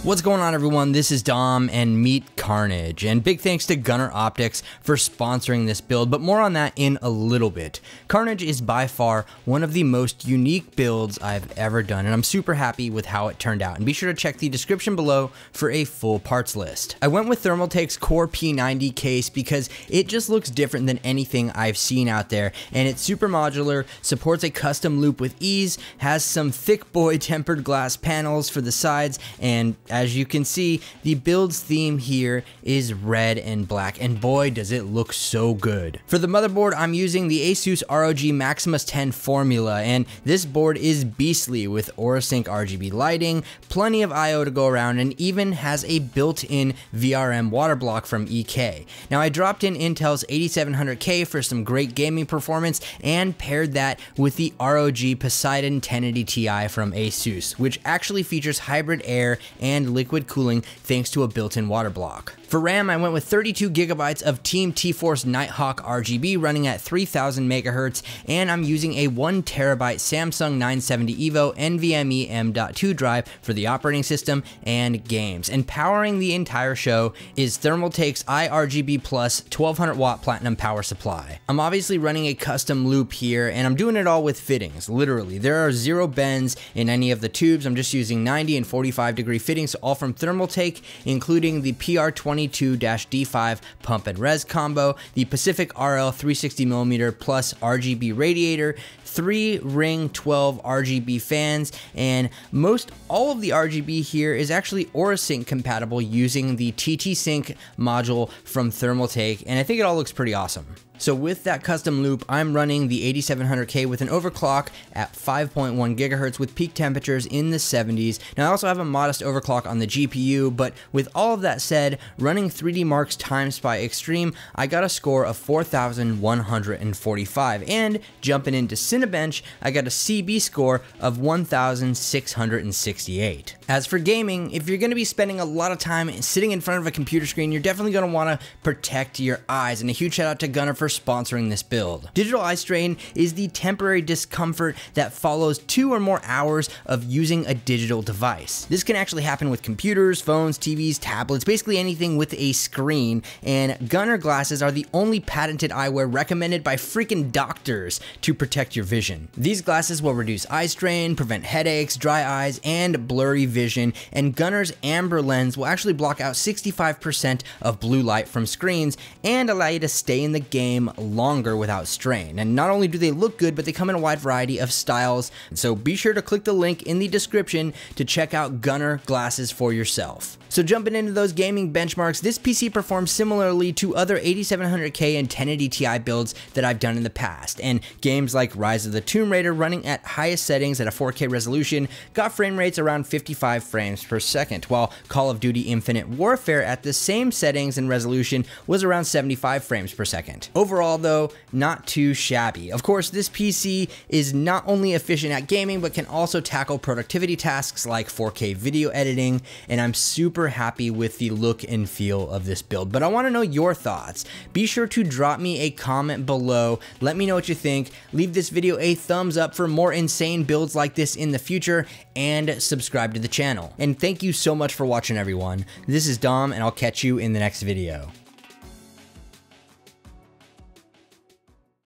What's going on, everyone? This is Dom and meet Carnage, and big thanks to Gunner Optics for sponsoring this build, but more on that in a little bit. Carnage is by far one of the most unique builds I've ever done, and I'm super happy with how it turned out, and be sure to check the description below for a full parts list. I went with Thermaltake's Core P90 case because it just looks different than anything I've seen out there, and it's super modular, supports a custom loop with ease, has some thick boy tempered glass panels for the sides, and as you can see, the build's theme here is red and black, and boy does it look so good. For the motherboard, I'm using the Asus ROG Maximus 10 formula, and this board is beastly with AuraSync RGB lighting, plenty of I/O to go around, and even has a built-in VRM water block from EK. Now, I dropped in Intel's 8700K for some great gaming performance and paired that with the ROG POSEIDON 1080 Ti from Asus, which actually features hybrid air and liquid cooling thanks to a built-in water block. For RAM, I went with 32 gigabytes of Team T-Force Nighthawk RGB running at 3000 megahertz, and I'm using a 1 terabyte Samsung 970 EVO NVMe M.2 drive for the operating system and games. And powering the entire show is Thermaltake's iRGB Plus 1200 watt platinum power supply. I'm obviously running a custom loop here, and I'm doing it all with fittings, literally. There are zero bends in any of the tubes. I'm just using 90 and 45 degree fittings, all from Thermaltake, including the PR22-D5 pump and res combo, the Pacific RL 360mm plus RGB radiator, 3 Riing 12 RGB fans, and most all of the RGB here is actually AuraSync compatible using the TT Sync module from Thermaltake, and I think it all looks pretty awesome. So with that custom loop, I'm running the 8700K with an overclock at 5.1 gigahertz with peak temperatures in the 70s. Now I also have a modest overclock on the GPU, but with all of that said, running 3D Mark's Time Spy Extreme, I got a score of 4,145, and jumping into Cinebench, I got a CB score of 1,668. As for gaming, if you're going to be spending a lot of time sitting in front of a computer screen, you're definitely going to want to protect your eyes, and a huge shout out to Gunner for sponsoring this build. Digital eye strain is the temporary discomfort that follows 2 or more hours of using a digital device. This can actually happen with computers, phones, TVs, tablets, basically anything with a screen, and Gunner glasses are the only patented eyewear recommended by freaking doctors to protect your vision. These glasses will reduce eye strain, prevent headaches, dry eyes, and blurry vision, and Gunner's amber lens will actually block out 65% of blue light from screens and allow you to stay in the game longer without strain. And not only do they look good, but they come in a wide variety of styles, so be sure to click the link in the description to check out Gunner glasses for yourself. So jumping into those gaming benchmarks, this PC performs similarly to other 8700K and 1080 Ti builds that I've done in the past, and games like Rise of the Tomb Raider running at highest settings at a 4K resolution got frame rates around 55 frames per second, while Call of Duty Infinite Warfare at the same settings and resolution was around 75 frames per second. Overall though, not too shabby. Of course, this PC is not only efficient at gaming, but can also tackle productivity tasks like 4K video editing, and I'm super happy with the look and feel of this build. But I want to know your thoughts. Be sure to drop me a comment below. Let me know what you think. Leave this video a thumbs up for more insane builds like this in the future, and subscribe to the channel. And thank you so much for watching, everyone. This is Dom, and I'll catch you in the next video.